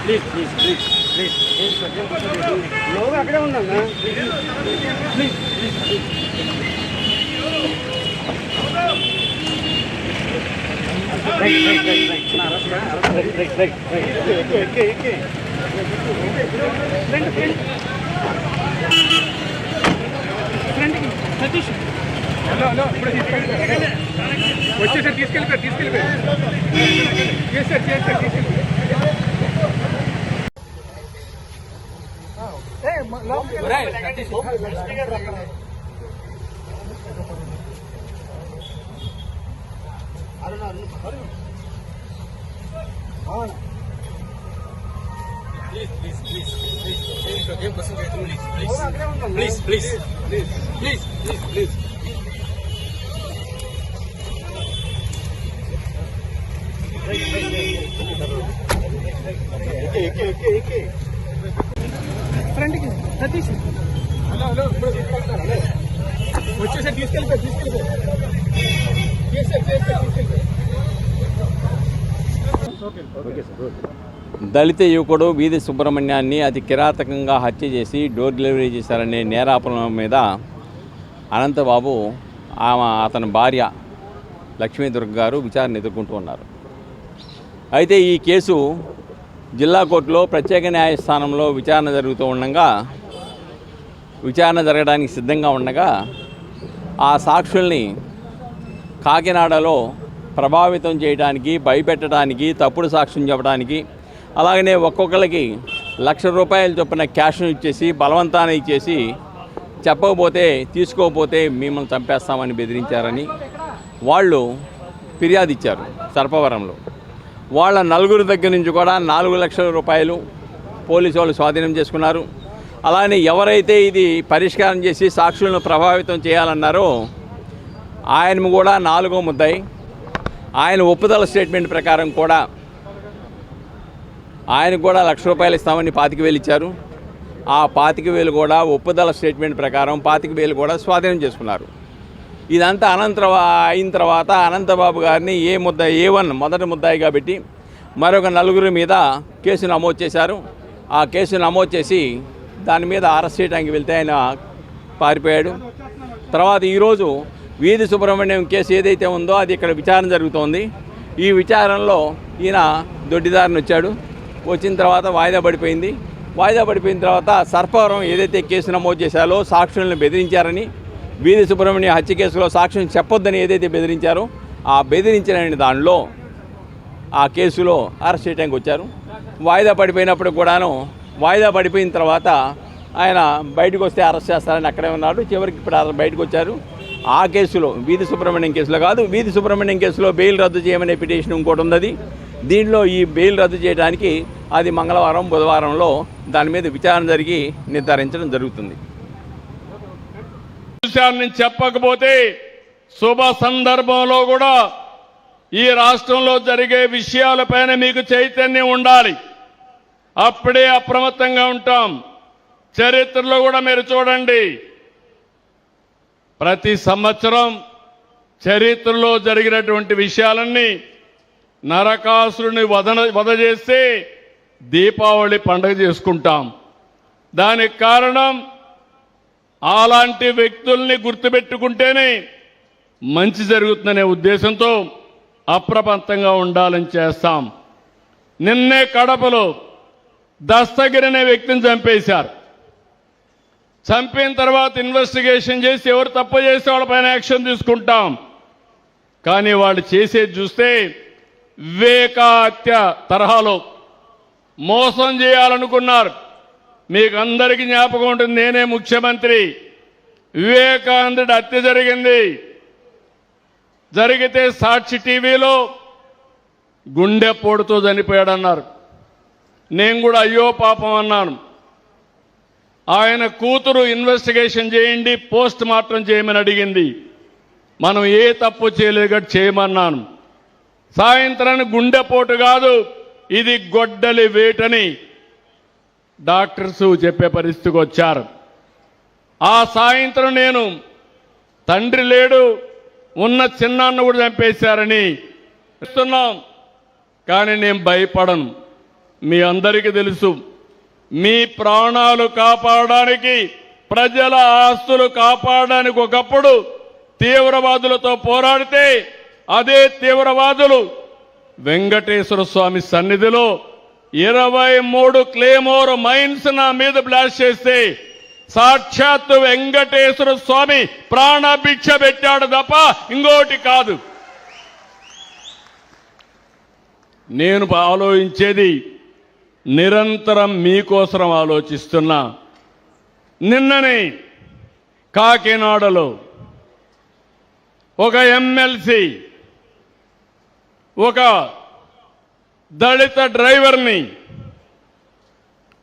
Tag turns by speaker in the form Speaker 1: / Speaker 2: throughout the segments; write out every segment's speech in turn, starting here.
Speaker 1: Please please please please లోగా అక్కడే ఉందన్నా ప్లీజ్ ప్లీజ్ సతీష్ వచ్చేసారి తీసుకెళ్ళిపోయారు please please please please please ఫ్రెండ్కి సతీష్ వచ్చేసారి తీసుకెళ్ళిపోయారు
Speaker 2: దళిత యువకుడు వీధి సుబ్రహ్మణ్యాన్ని అతి కిరాతకంగా హత్య చేసి డోర్ డెలివరీ చేశారనే నేరాపణం మీద అనంతబాబు అతని భార్య లక్ష్మీదుర్గ గారు విచారణ ఎదుర్కొంటూ ఉన్నారు. అయితే ఈ కేసు జిల్లా కోర్టులో ప్రత్యేక న్యాయస్థానంలో విచారణ జరగడానికి సిద్ధంగా ఉండగా ఆ సాక్షుల్ని కాకినాడలో ప్రభావితం చేయడానికి, భయపెట్టడానికి, తప్పుడు సాక్ష్యం చెప్పడానికి, అలాగనే ఒక్కొక్కరికి ₹1,00,000 చొప్పున క్యాష్ను ఇచ్చేసి బలవంతాన్ని ఇచ్చేసి చెప్పకపోతే తీసుకోకపోతే మిమ్మల్ని చంపేస్తామని బెదిరించారని వాళ్ళు ఫిర్యాదు ఇచ్చారు సర్పవరంలో. వాళ్ళ నలుగురు దగ్గర నుంచి కూడా ₹4,00,000 పోలీసు వాళ్ళు స్వాధీనం చేసుకున్నారు. అలానే ఎవరైతే ఇది పరిష్కారం చేసి సాక్షులను ప్రభావితం చేయాలన్నారో ఆయన కూడా 4వ ముద్దాయి. ఆయన ఒప్పుదల స్టేట్మెంట్ ప్రకారం కూడా ఆయనకు కూడా ₹1,00,000 ఇస్తామని 25,000 ఇచ్చారు. ఆ 25,000 కూడా ఒప్పుదల స్టేట్మెంట్ ప్రకారం 25,000 కూడా స్వాధీనం చేసుకున్నారు. ఇదంతా అయిన తర్వాత అనంతబాబు గారిని A1 మొదటి ముద్దాయిగా పెట్టి మరొక 4 మీద కేసు నమోదు చేశారు. ఆ కేసు నమోదు చేసి దాని మీద అరెస్ట్ చేయడానికి వెళ్తే ఆయన పారిపోయాడు. తర్వాత ఈరోజు వీధి సుబ్రహ్మణ్యం కేసు ఏదైతే ఉందో అది ఇక్కడ విచారణ జరుగుతోంది. ఈ విచారణలో ఈయన దొడ్డిదారిని వచ్చాడు. వచ్చిన తర్వాత వాయిదా పడిపోయింది. వాయిదా పడిపోయిన తర్వాత సర్పవరం ఏదైతే కేసు నమోదు చేశారో సాక్షులను బెదిరించారని, వీధి సుబ్రహ్మణ్యం హత్య కేసులో సాక్ష్యం చెప్పొద్దని ఏదైతే బెదిరించారో ఆ బెదిరించిన దానిలో ఆ కేసులో అరెస్ట్ చేయడానికి వచ్చారు. వాయిదా పడిపోయినప్పుడు కూడాను వాయిదా పడిపోయిన తర్వాత ఆయన బయటకు వస్తే అరెస్ట్ చేస్తారని అక్కడే ఉన్నాడు. చివరికి ఇప్పుడు బయటకు వచ్చారు. ఆ కేసులో వీధి సుబ్రహ్మణ్యం కేసులో కాదు, వీధి సుబ్రహ్మణ్యం కేసులో బెయిల్ రద్దు చేయమనే పిటిషన్ ఇంకోటి ఉన్నది. దీనిలో ఈ బెయిల్ రద్దు చేయడానికి అది మంగళవారం బుధవారంలో దాని మీద విచారణ జరిగి నిర్ధారించడం జరుగుతుంది.
Speaker 3: చెప్పకపోతే శుభ సందర్భంలో కూడా ఈ రాష్ట్రంలో జరిగే విషయాలపైన మీకు చైతన్యం ఉండాలి. అప్పుడే అప్రమత్తంగా ఉంటాం. చరిత్రలో కూడా మీరు చూడండి, ప్రతి సంవత్సరం చరిత్రలో జరిగినటువంటి విషయాలన్నీ నరకాసురుని వధ చేస్తే దీపావళి పండుగ చేసుకుంటాం. దానికి కారణం అలాంటి వ్యక్తుల్ని గుర్తుపెట్టుకుంటేనే మంచి జరుగుతుందనే ఉద్దేశంతో అప్రమత్తంగా ఉండాలని చేస్తాం. నిన్నే కడపలో దస్తగిరి అనే వ్యక్తిని చంపేశారు. చంపిన తర్వాత ఇన్వెస్టిగేషన్ చేసి ఎవరు తప్పు చేస్తే వాళ్ళపైన యాక్షన్ తీసుకుంటాం. కానీ వాళ్ళు చేసేది చూస్తే వివేక హత్య తరహాలో మోసం చేయాలనుకున్నారు. మీకు అందరికీ జ్ఞాపకం ఉంటుంది, నేనే ముఖ్యమంత్రి, వివేకానందుడి హత్య జరిగింది. జరిగితే సాక్షి టీవీలో గుండెపోటుతో చనిపోయాడన్నారు. నేను కూడా అయ్యో పాపం అన్నాను. ఆయన కూతురు ఇన్వెస్టిగేషన్ చేయండి, పోస్ట్ మార్టం చేయమని అడిగింది. మనం ఏ తప్పు చేయలేదు చేయమన్నాను. సాయంత్రానికి గుండెపోటు కాదు, ఇది గొడ్డలి వేటని డాక్టర్స్ చెప్పే పరిస్థితికి వచ్చారు. ఆ సాయంత్రం నేను తండ్రి లేడు, ఉన్న చిన్నాన్న కూడా చంపేశారని చెప్తున్నాం. కానీ నేను భయపడను. మీ అందరికీ తెలుసు, మీ ప్రాణాలు కాపాడడానికి, ప్రజల ఆస్తులు కాపాడడానికి ఒకప్పుడు తీవ్రవాదులతో పోరాడితే అదే తీవ్రవాదులు వెంకటేశ్వర స్వామి సన్నిధిలో 23 క్లేమోర్ మైన్స్ నా మీద బ్లాస్ట్ చేస్తే సాక్షాత్తు వెంకటేశ్వర స్వామి ప్రాణభిక్ష పెట్టాడు తప్ప ఇంకోటి కాదు. నేను ఆలోచించేది నిరంతరం మీకోసం ఆలోచిస్తున్నా. నిన్ననే కాకినాడలో ఒక ఎమ్మెల్సీ ఒక దళిత డ్రైవర్ని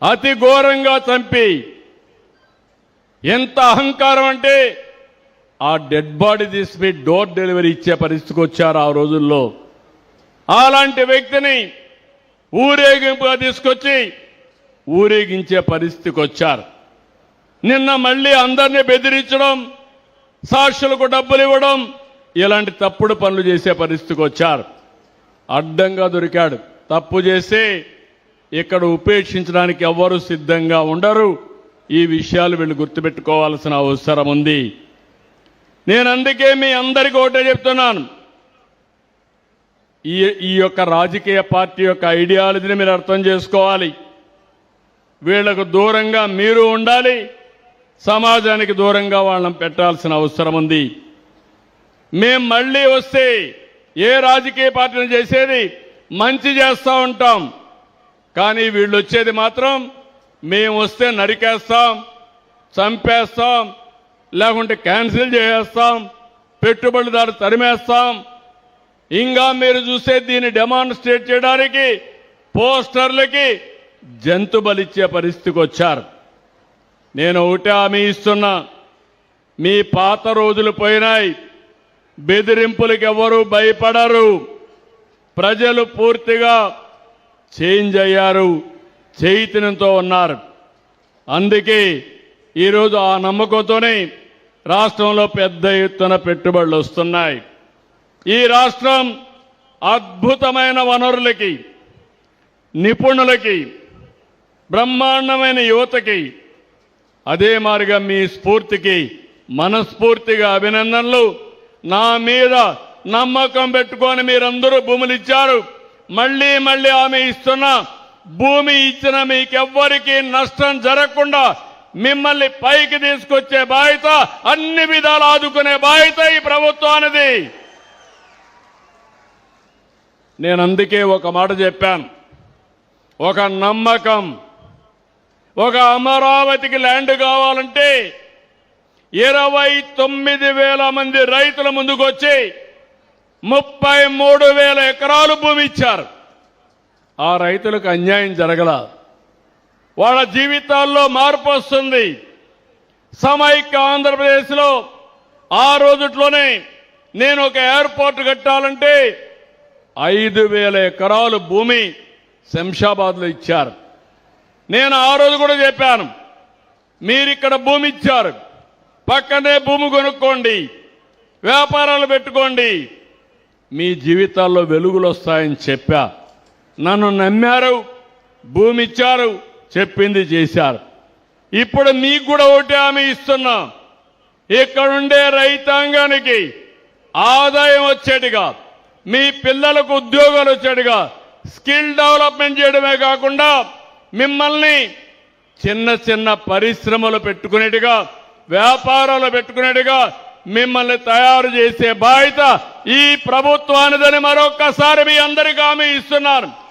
Speaker 3: అతి ఘోరంగా చంపి, ఎంత అహంకారం అంటే ఆ డెడ్ బాడీ తీసి డోర్ డెలివరీ ఇచ్చే పరిస్థితికి వచ్చారు ఆ రోజుల్లో. అలాంటి వ్యక్తిని ఊరేగింపుగా తీసుకొచ్చి ఊరేగించే పరిస్థితికి వచ్చారు. నిన్న మళ్ళీ అందరినీ బెదిరించడం, సాక్షులకు డబ్బులు ఇవ్వడం, ఇలాంటి తప్పుడు పనులు చేసే పరిస్థితికి వచ్చారు. అడ్డంగా దొరికాడు. తప్పు చేస్తే ఇక్కడ ఉపేక్షించడానికి ఎవ్వరూ సిద్ధంగా ఉండరు. ఈ విషయాలు వీళ్ళు గుర్తుపెట్టుకోవాల్సిన అవసరం ఉంది. నేను అందుకే మీ అందరికీ ఒకటే చెప్తున్నాను, ఈ యొక్క రాజకీయ పార్టీ యొక్క ఐడియాలజీని మీరు అర్థం చేసుకోవాలి. వీళ్లకు దూరంగా మీరు ఉండాలి, సమాజానికి దూరంగా వాళ్ళని పెట్టాల్సిన అవసరం ఉంది. మేం మళ్ళీ వస్తే ఏ రాజకీయ పార్టీని చేసేది మంచి చేస్తూ ఉంటాం. కానీ వీళ్ళు వచ్చేది మాత్రం మేము వస్తే నరికేస్తాం, చంపేస్తాం, లేకుంటే క్యాన్సిల్ చేసేస్తాం, పెట్టుబడిదారు తరిమేస్తాం. ఇంకా మీరు చూస్తే దీన్ని డెమాన్స్ట్రేట్ చేయడానికి పోస్టర్లకి జంతు బలిచ్చే పరిస్థితికి వచ్చారు. నేను ఒకటే హామీ ఇస్తున్నా, మీ పాత రోజులు పోయినాయి. బెదిరింపులకు ఎవరూ భయపడరు. ప్రజలు పూర్తిగా చేంజ్ అయ్యారు, చైతన్యంతో ఉన్నారు. అందుకే ఈరోజు ఆ నమ్మకంతోనే రాష్ట్రంలో పెద్ద ఎత్తున పెట్టుబడులు వస్తున్నాయి. ఈ రాష్ట్రం అద్భుతమైన వనరులకి, నిపుణులకి, బ్రహ్మాండమైన యువతకి, అదే మాదిరిగా మీ స్ఫూర్తికి మనస్ఫూర్తిగా అభినందనలు. నా మీద నమ్మకం పెట్టుకొని మీరందరూ భూములు ఇచ్చారు. మళ్ళీ మళ్ళీ ఆమె ఇస్తున్నా, భూమి ఇచ్చిన మీకెవ్వరికీ నష్టం జరగకుండా మిమ్మల్ని పైకి తీసుకొచ్చే బాధ్యత, అన్ని విధాలు ఆదుకునే బాధ్యత ఈ ప్రభుత్వానిది. నేను అందుకే ఒక మాట చెప్పాను, ఒక నమ్మకం, ఒక అమరావతికి ల్యాండ్ కావాలంటే 29,000 మంది రైతుల ముందుకు వచ్చి 33,000 ఎకరాలు భూమి ఇచ్చారు. ఆ రైతులకు అన్యాయం జరగల, వాళ్ళ జీవితాల్లో మార్పు వస్తుంది. సమైక్య ఆంధ్రప్రదేశ్లో ఆ రోజుట్లోనే నేను ఒక ఎయిర్పోర్ట్ కట్టాలంటే 5,000 ఎకరాలు భూమి శంషాబాద్లో ఇచ్చారు. నేను ఆ రోజు కూడా చెప్పాను, మీరిక్కడ భూమి ఇచ్చారు, పక్కనే భూమి కొనుక్కోండి, వ్యాపారాలు పెట్టుకోండి, మీ జీవితాల్లో వెలుగులు వస్తాయని చెప్పా. నన్ను నమ్మారు, భూమి ఇచ్చారు, చెప్పింది చేశారు. ఇప్పుడు మీకు కూడా ఒకటి హామీ ఇస్తున్నా, ఇక్కడుండే రైతాంగానికి ఆదాయం వచ్చేట్టుగా, మీ పిల్లలకు ఉద్యోగాలు వచ్చేట్టుగా స్కిల్ డెవలప్మెంట్ చేయడమే కాకుండా మిమ్మల్ని చిన్న చిన్న పరిశ్రమలు పెట్టుకునేట్టుగా, వ్యాపారాలు పెట్టుకునేట్టుగా మిమ్మల్ని తయారు చేసే బాధ్యత ఈ ప్రభుత్వానిదని మరొక్కసారి మీ అందరికీ హామీ ఇస్తున్నాను.